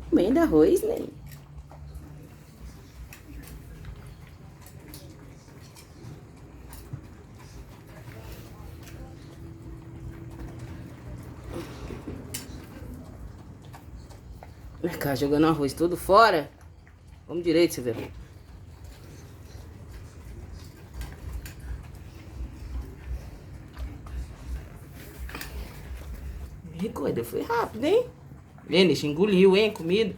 Comendo arroz, né? Vem cá, jogando arroz todo fora. Vamos direito, você vê. Ricoida, foi rápido, hein? Vendo, engoliu, hein, comida.